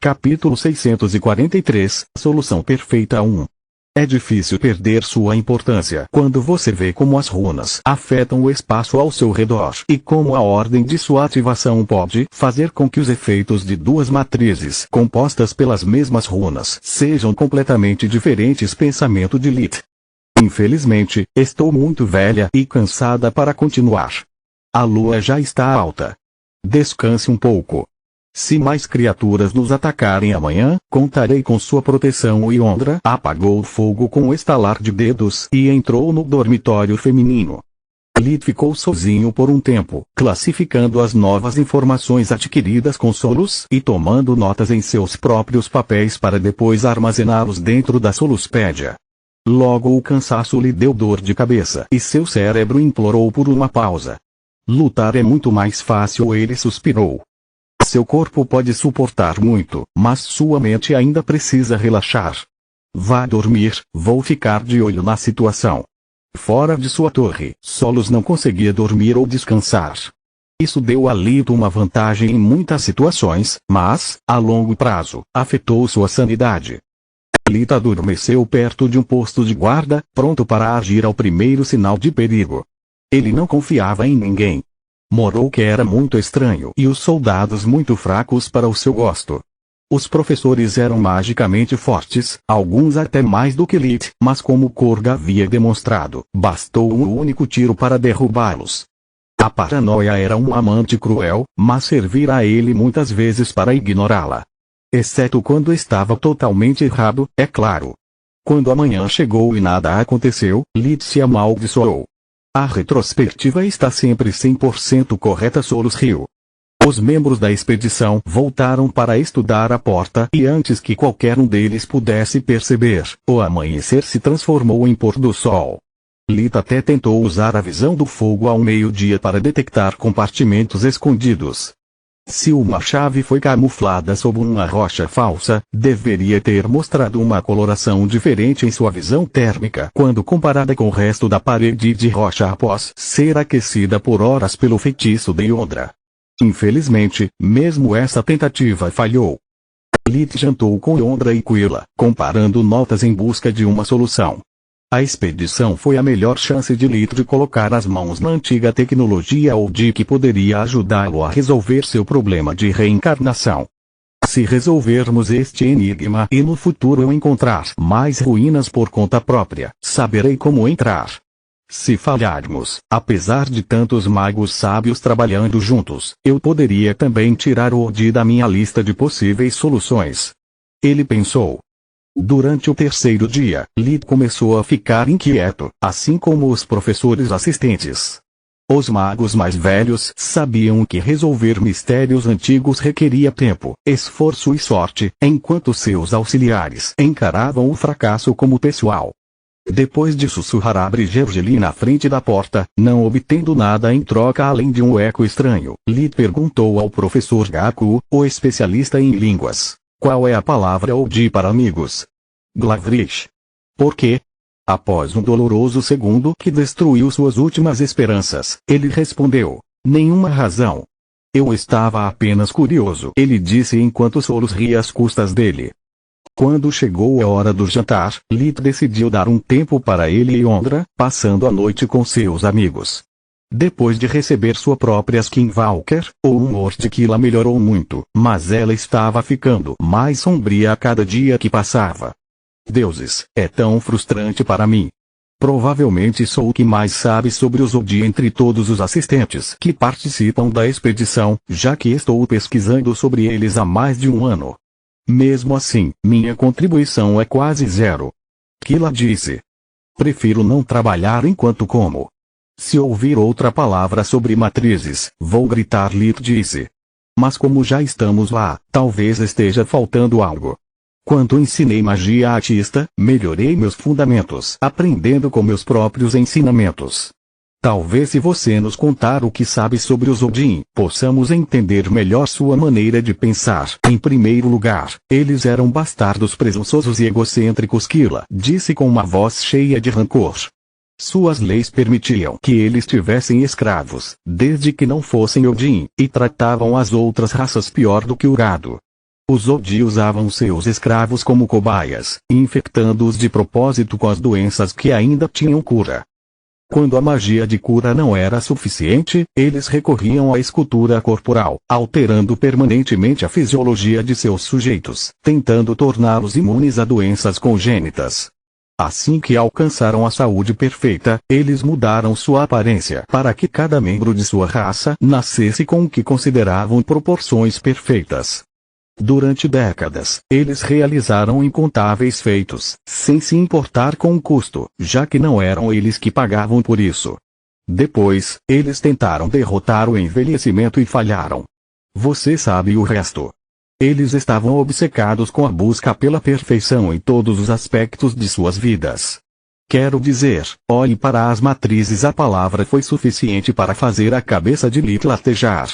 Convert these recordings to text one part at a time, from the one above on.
Capítulo 643, Solução Perfeita 1. É difícil perder sua importância quando você vê como as runas afetam o espaço ao seu redor e como a ordem de sua ativação pode fazer com que os efeitos de duas matrizes compostas pelas mesmas runas sejam completamente diferentes. Pensamento de Lith. Infelizmente, estou muito velha e cansada para continuar. A lua já está alta. Descanse um pouco. Se mais criaturas nos atacarem amanhã, contarei com sua proteção. Yondra apagou o fogo com um estalar de dedos e entrou no dormitório feminino. Lith ficou sozinho por um tempo, classificando as novas informações adquiridas com Solus e tomando notas em seus próprios papéis para depois armazená-los dentro da Soluspédia. Logo o cansaço lhe deu dor de cabeça e seu cérebro implorou por uma pausa. Lutar é muito mais fácil, ele suspirou. Seu corpo pode suportar muito, mas sua mente ainda precisa relaxar. Vá dormir, vou ficar de olho na situação. Fora de sua torre, Solus não conseguia dormir ou descansar. Isso deu a Lith uma vantagem em muitas situações, mas, a longo prazo, afetou sua sanidade. Lith adormeceu perto de um posto de guarda, pronto para agir ao primeiro sinal de perigo. Ele não confiava em ninguém. Morou que era muito estranho e os soldados muito fracos para o seu gosto. Os professores eram magicamente fortes, alguns até mais do que Lith, mas como Korga havia demonstrado, bastou um único tiro para derrubá-los. A paranoia era um amante cruel, mas servira a ele muitas vezes para ignorá-la. Exceto quando estava totalmente errado, é claro. Quando a manhã chegou e nada aconteceu, Lith se amaldiçoou. A retrospectiva está sempre 100% correta. Solus riu. Os membros da expedição voltaram para estudar a porta e antes que qualquer um deles pudesse perceber, o amanhecer se transformou em pôr do sol. Lith até tentou usar a visão do fogo ao meio-dia para detectar compartimentos escondidos. Se uma chave foi camuflada sob uma rocha falsa, deveria ter mostrado uma coloração diferente em sua visão térmica quando comparada com o resto da parede de rocha após ser aquecida por horas pelo feitiço de Yondra. Infelizmente, mesmo essa tentativa falhou. Lith jantou com Yondra e Quilla, comparando notas em busca de uma solução. A expedição foi a melhor chance de Lith de colocar as mãos na antiga tecnologia ou de que poderia ajudá-lo a resolver seu problema de reencarnação. Se resolvermos este enigma e no futuro eu encontrar mais ruínas por conta própria, saberei como entrar. Se falharmos, apesar de tantos magos sábios trabalhando juntos, eu poderia também tirar o Odi da minha lista de possíveis soluções. Ele pensou. Durante o terceiro dia, Lith começou a ficar inquieto, assim como os professores assistentes. Os magos mais velhos sabiam que resolver mistérios antigos requeria tempo, esforço e sorte, enquanto seus auxiliares encaravam o fracasso como pessoal. Depois de sussurrar abre Gergelim na frente da porta, não obtendo nada em troca além de um eco estranho, Lith perguntou ao professor Gaku, o especialista em línguas. Qual é a palavra Odi para amigos? Glavrish. Por quê? Após um doloroso segundo que destruiu suas últimas esperanças, ele respondeu. Nenhuma razão. Eu estava apenas curioso, ele disse enquanto Solus ria às custas dele. Quando chegou a hora do jantar, Lith decidiu dar um tempo para ele e Yondra, passando a noite com seus amigos. Depois de receber sua própria Skinwalker, o humor de Quilla melhorou muito, mas ela estava ficando mais sombria a cada dia que passava. Deuses, é tão frustrante para mim. Provavelmente sou o que mais sabe sobre os Odi entre todos os assistentes que participam da expedição, já que estou pesquisando sobre eles há mais de um ano. Mesmo assim, minha contribuição é quase zero. Quilla disse. Prefiro não trabalhar enquanto como. Se ouvir outra palavra sobre matrizes, vou gritar. Lith disse. Mas como já estamos lá, talvez esteja faltando algo. Quando ensinei magia artista, melhorei meus fundamentos, aprendendo com meus próprios ensinamentos. Talvez se você nos contar o que sabe sobre os Odin, possamos entender melhor sua maneira de pensar. Em primeiro lugar, eles eram bastardos presunçosos e egocêntricos. Quilla disse com uma voz cheia de rancor. Suas leis permitiam que eles tivessem escravos, desde que não fossem Odin, e tratavam as outras raças pior do que o gado. Os Odi usavam seus escravos como cobaias, infectando-os de propósito com as doenças que ainda tinham cura. Quando a magia de cura não era suficiente, eles recorriam à escultura corporal, alterando permanentemente a fisiologia de seus sujeitos, tentando torná-los imunes a doenças congênitas. Assim que alcançaram a saúde perfeita, eles mudaram sua aparência para que cada membro de sua raça nascesse com o que consideravam proporções perfeitas. Durante décadas, eles realizaram incontáveis feitos, sem se importar com o custo, já que não eram eles que pagavam por isso. Depois, eles tentaram derrotar o envelhecimento e falharam. Você sabe o resto. Eles estavam obcecados com a busca pela perfeição em todos os aspectos de suas vidas. Quero dizer, olhe para as matrizes. A palavra foi suficiente para fazer a cabeça de Lit latejar.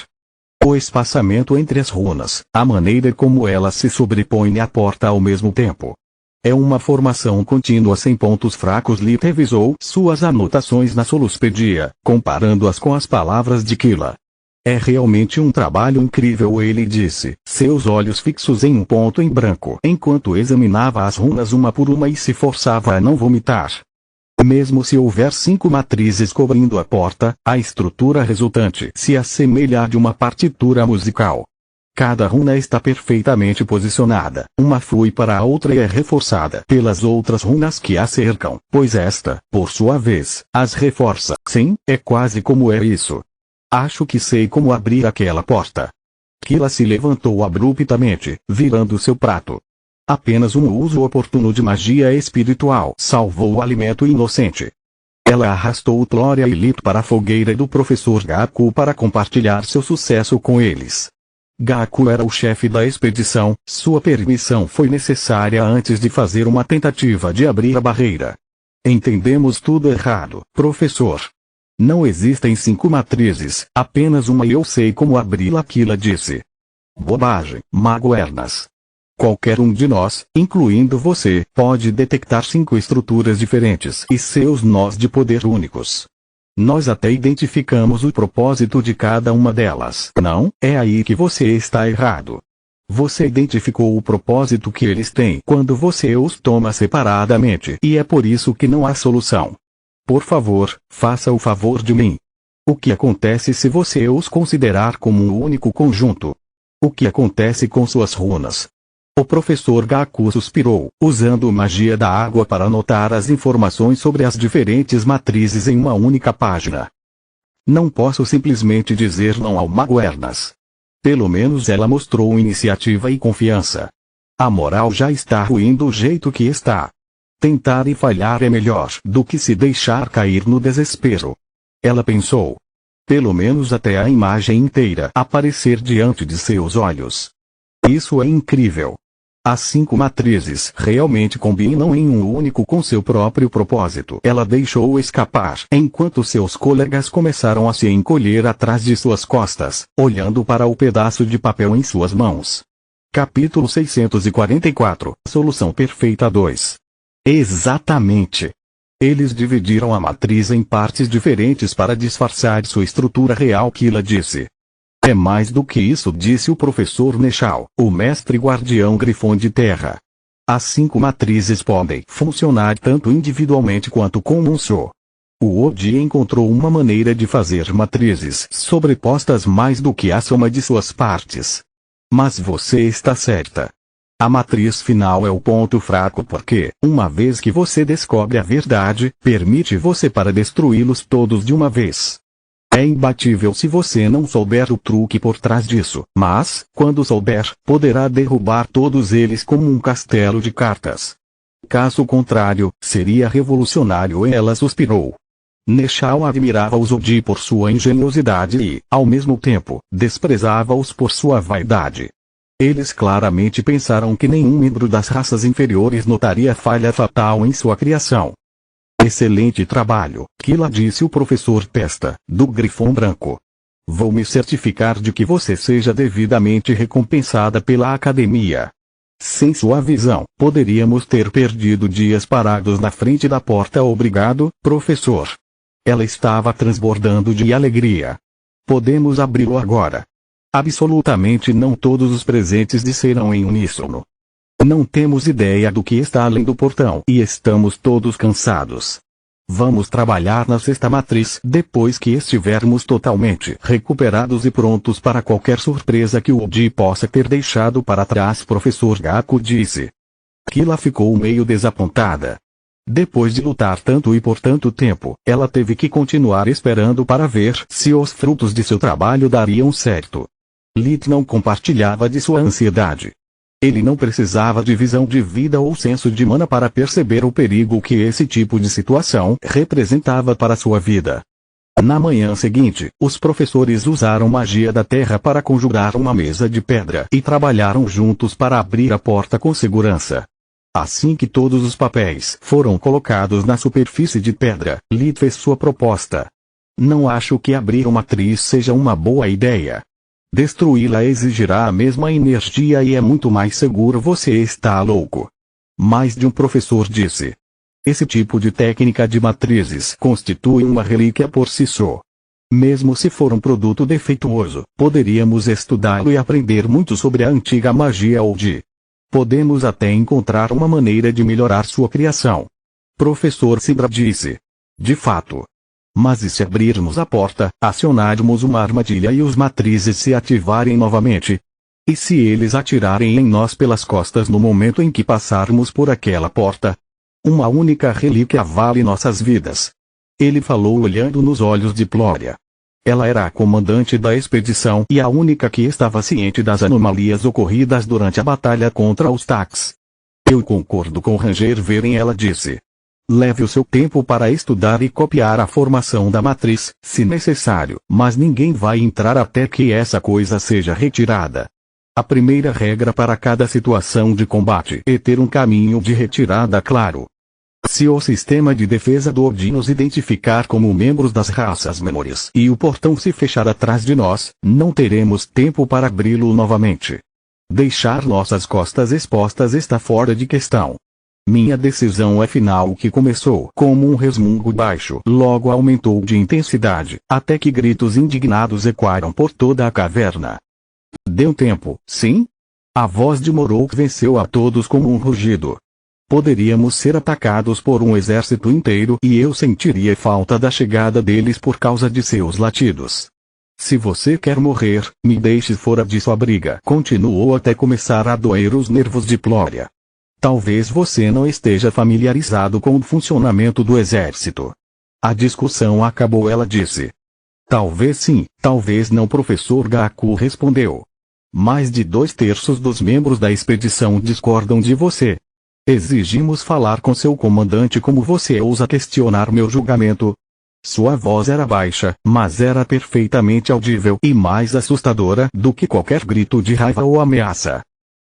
O espaçamento entre as runas, a maneira como elas se sobrepõem à porta ao mesmo tempo. É uma formação contínua sem pontos fracos. Lit revisou suas anotações na Soluspedia, comparando-as com as palavras de Kila. É realmente um trabalho incrível, ele disse, seus olhos fixos em um ponto em branco, enquanto examinava as runas uma por uma e se forçava a não vomitar. Mesmo se houver 5 matrizes cobrindo a porta, a estrutura resultante se assemelha à de uma partitura musical. Cada runa está perfeitamente posicionada, uma flui para a outra e é reforçada pelas outras runas que a cercam, pois esta, por sua vez, as reforça. Sim, é quase como é isso. Acho que sei como abrir aquela porta. Kila se levantou abruptamente, virando seu prato. Apenas um uso oportuno de magia espiritual salvou o alimento inocente. Ela arrastou Tloria e Lit para a fogueira do professor Gaku para compartilhar seu sucesso com eles. Gaku era o chefe da expedição, sua permissão foi necessária antes de fazer uma tentativa de abrir a barreira. Entendemos tudo errado, professor. Não existem 5 matrizes, apenas uma e eu sei como abri-la. Kila disse. Bobagem, Mago Ernas. Qualquer um de nós, incluindo você, pode detectar 5 estruturas diferentes e seus nós de poder únicos. Nós até identificamos o propósito de cada uma delas. Não, é aí que você está errado. Você identificou o propósito que eles têm quando você os toma separadamente e é por isso que não há solução. Por favor, faça o favor de mim. O que acontece se você os considerar como um único conjunto? O que acontece com suas runas? O professor Gaku suspirou, usando magia da água para anotar as informações sobre as diferentes matrizes em uma única página. Não posso simplesmente dizer não ao Mago Ernas. Pelo menos ela mostrou iniciativa e confiança. A moral já está ruim do jeito que está. Tentar e falhar é melhor do que se deixar cair no desespero. Ela pensou. Pelo menos até a imagem inteira aparecer diante de seus olhos. Isso é incrível. As 5 matrizes realmente combinam em um único com seu próprio propósito. Ela deixou escapar, enquanto seus colegas começaram a se encolher atrás de suas costas, olhando para o pedaço de papel em suas mãos. Capítulo 644, Solução Perfeita 2. Exatamente. Eles dividiram a matriz em partes diferentes para disfarçar sua estrutura real. Kila disse. É mais do que isso, disse o professor Nechal, o mestre guardião grifão de terra. As 5 matrizes podem funcionar tanto individualmente quanto como um só. O Odi encontrou uma maneira de fazer matrizes sobrepostas mais do que a soma de suas partes. Mas você está certa. A matriz final é o ponto fraco porque, uma vez que você descobre a verdade, permite você para destruí-los todos de uma vez. É imbatível se você não souber o truque por trás disso, mas, quando souber, poderá derrubar todos eles como um castelo de cartas. Caso contrário, seria revolucionário. Ela suspirou. Nechal admirava os Odi por sua engenhosidade e, ao mesmo tempo, desprezava-os por sua vaidade. Eles claramente pensaram que nenhum membro das raças inferiores notaria falha fatal em sua criação. Excelente trabalho, Kila, disse o professor Testa, do Grifão Branco. Vou me certificar de que você seja devidamente recompensada pela academia. Sem sua visão, poderíamos ter perdido dias parados na frente da porta. Obrigado, professor. Ela estava transbordando de alegria. Podemos abri-lo agora. Absolutamente não todos os presentes disseram em uníssono. Não temos ideia do que está além do portão e estamos todos cansados. Vamos trabalhar na sexta matriz depois que estivermos totalmente recuperados e prontos para qualquer surpresa que o Oji possa ter deixado para trás. Professor Gaku disse. Kila ficou meio desapontada. Depois de lutar tanto e por tanto tempo, ela teve que continuar esperando para ver se os frutos de seu trabalho dariam certo. Lit não compartilhava de sua ansiedade. Ele não precisava de visão de vida ou senso de mana para perceber o perigo que esse tipo de situação representava para sua vida. Na manhã seguinte, os professores usaram magia da terra para conjurar uma mesa de pedra e trabalharam juntos para abrir a porta com segurança. Assim que todos os papéis foram colocados na superfície de pedra, Lit fez sua proposta. Não acho que abrir uma matriz seja uma boa ideia. Destruí-la exigirá a mesma energia e é muito mais seguro. Você está louco. Mais de um professor disse. Esse tipo de técnica de matrizes constitui uma relíquia por si só. Mesmo se for um produto defeituoso, poderíamos estudá-lo e aprender muito sobre a antiga magia Oji. Podemos até encontrar uma maneira de melhorar sua criação. Professor Sidra disse. De fato. Mas e se abrirmos a porta, acionarmos uma armadilha e os matrizes se ativarem novamente? E se eles atirarem em nós pelas costas no momento em que passarmos por aquela porta? Uma única relíquia vale nossas vidas. Ele falou olhando nos olhos de Ploria. Ela era a comandante da expedição e a única que estava ciente das anomalias ocorridas durante a batalha contra os Tax. Eu concordo com Ranger Veren, ela disse. Leve o seu tempo para estudar e copiar a formação da matriz, se necessário, mas ninguém vai entrar até que essa coisa seja retirada. A primeira regra para cada situação de combate é ter um caminho de retirada claro. Se o sistema de defesa do Oji nos identificar como membros das raças menores e o portão se fechar atrás de nós, não teremos tempo para abri-lo novamente. Deixar nossas costas expostas está fora de questão. Minha decisão é final. Que começou como um resmungo baixo, logo aumentou de intensidade, até que gritos indignados ecoaram por toda a caverna. Deu tempo, sim? A voz de Morok venceu a todos como um rugido. Poderíamos ser atacados por um exército inteiro e eu sentiria falta da chegada deles por causa de seus latidos. Se você quer morrer, me deixe fora de sua briga. Continuou até começar a doer os nervos de Ploria. Talvez você não esteja familiarizado com o funcionamento do exército. A discussão acabou, ela disse. Talvez sim, talvez não. Professor Gaku respondeu. Mais de 2/3 dos membros da expedição discordam de você. Exigimos falar com seu comandante. Como você ousa questionar meu julgamento? Sua voz era baixa, mas era perfeitamente audível e mais assustadora do que qualquer grito de raiva ou ameaça.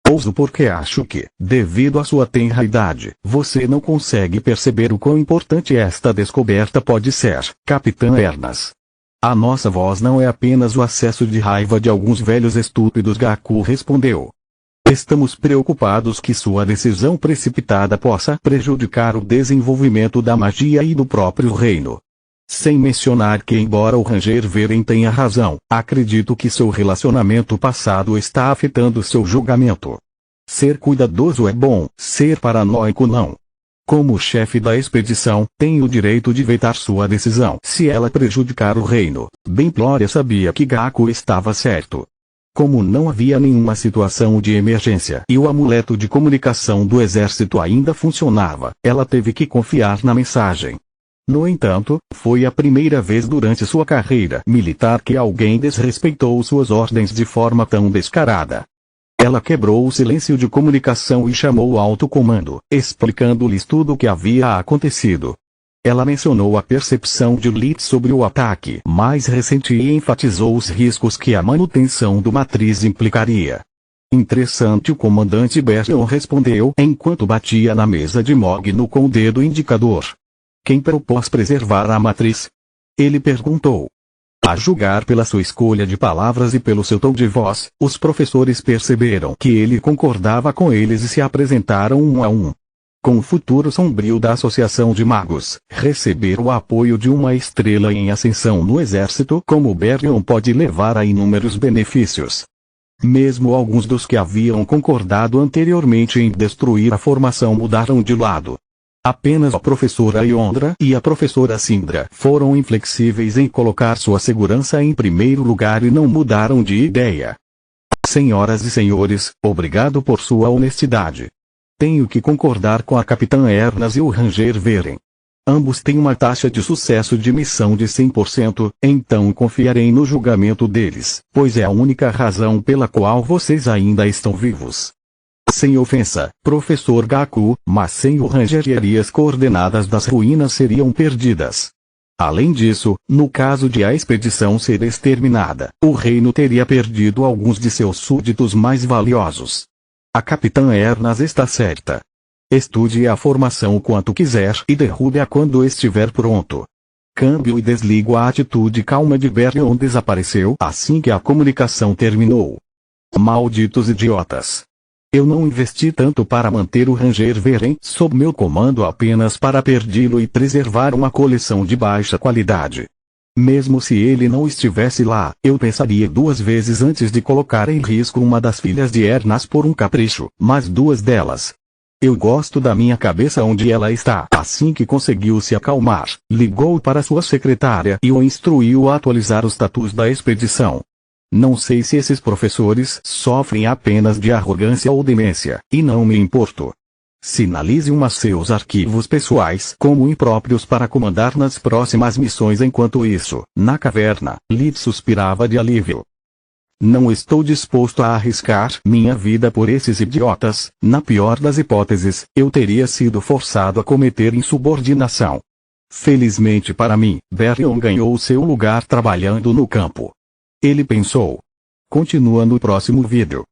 Ouso porque acho que, devido à sua tenra idade, você não consegue perceber o quão importante esta descoberta pode ser, Capitã Ernas. A nossa voz não é apenas o acesso de raiva de alguns velhos estúpidos. Gaku respondeu. Estamos preocupados que sua decisão precipitada possa prejudicar o desenvolvimento da magia e do próprio reino. Sem mencionar que, embora o Ranger Veren tenha razão, acredito que seu relacionamento passado está afetando seu julgamento. Ser cuidadoso é bom, ser paranoico não. Como chefe da expedição, tenho o direito de vetar sua decisão se ela prejudicar o reino. Bem, Ploria sabia que Gaku estava certo. Como não havia nenhuma situação de emergência e o amuleto de comunicação do exército ainda funcionava, ela teve que confiar na mensagem. No entanto, foi a primeira vez durante sua carreira militar que alguém desrespeitou suas ordens de forma tão descarada. Ela quebrou o silêncio de comunicação e chamou o alto comando, explicando-lhes tudo o que havia acontecido. Ela mencionou a percepção de Lit sobre o ataque mais recente e enfatizou os riscos que a manutenção do matriz implicaria. Interessante, o comandante Bastion respondeu enquanto batia na mesa de Mogno com o dedo indicador. Quem propôs preservar a matriz? Ele perguntou. A julgar pela sua escolha de palavras e pelo seu tom de voz, os professores perceberam que ele concordava com eles e se apresentaram um a um. Com o futuro sombrio da Associação de Magos, receber o apoio de uma estrela em ascensão no exército como Baryon pode levar a inúmeros benefícios. Mesmo alguns dos que haviam concordado anteriormente em destruir a formação mudaram de lado. Apenas a professora Yondra e a professora Sindra foram inflexíveis em colocar sua segurança em primeiro lugar e não mudaram de ideia. Senhoras e senhores, obrigado por sua honestidade. Tenho que concordar com a Capitã Ernas e o Ranger Veren. Ambos têm uma taxa de sucesso de missão de 100%, então confiarei no julgamento deles, pois é a única razão pela qual vocês ainda estão vivos. Sem ofensa, Professor Gaku, mas sem o Ranger as coordenadas das ruínas seriam perdidas. Além disso, no caso de a expedição ser exterminada, o reino teria perdido alguns de seus súditos mais valiosos. A Capitã Ernas está certa. Estude a formação o quanto quiser e derrube-a quando estiver pronto. Câmbio e desligo. A atitude calma de Baryon desapareceu assim que a comunicação terminou. Malditos idiotas. Eu não investi tanto para manter o Ranger Veren sob meu comando apenas para perdê-lo e preservar uma coleção de baixa qualidade. Mesmo se ele não estivesse lá, eu pensaria duas vezes antes de colocar em risco uma das filhas de Ernas por um capricho, mas duas delas. Eu gosto da minha cabeça onde ela está. Assim que conseguiu se acalmar, ligou para sua secretária e o instruiu a atualizar os status da expedição. Não sei se esses professores sofrem apenas de arrogância ou demência, e não me importo. Sinalize seus arquivos pessoais como impróprios para comandar nas próximas missões. Enquanto isso, na caverna, Lid suspirava de alívio. Não estou disposto a arriscar minha vida por esses idiotas. Na pior das hipóteses, eu teria sido forçado a cometer insubordinação. Felizmente para mim, Baryon ganhou seu lugar trabalhando no campo. Ele pensou. Continua no próximo vídeo.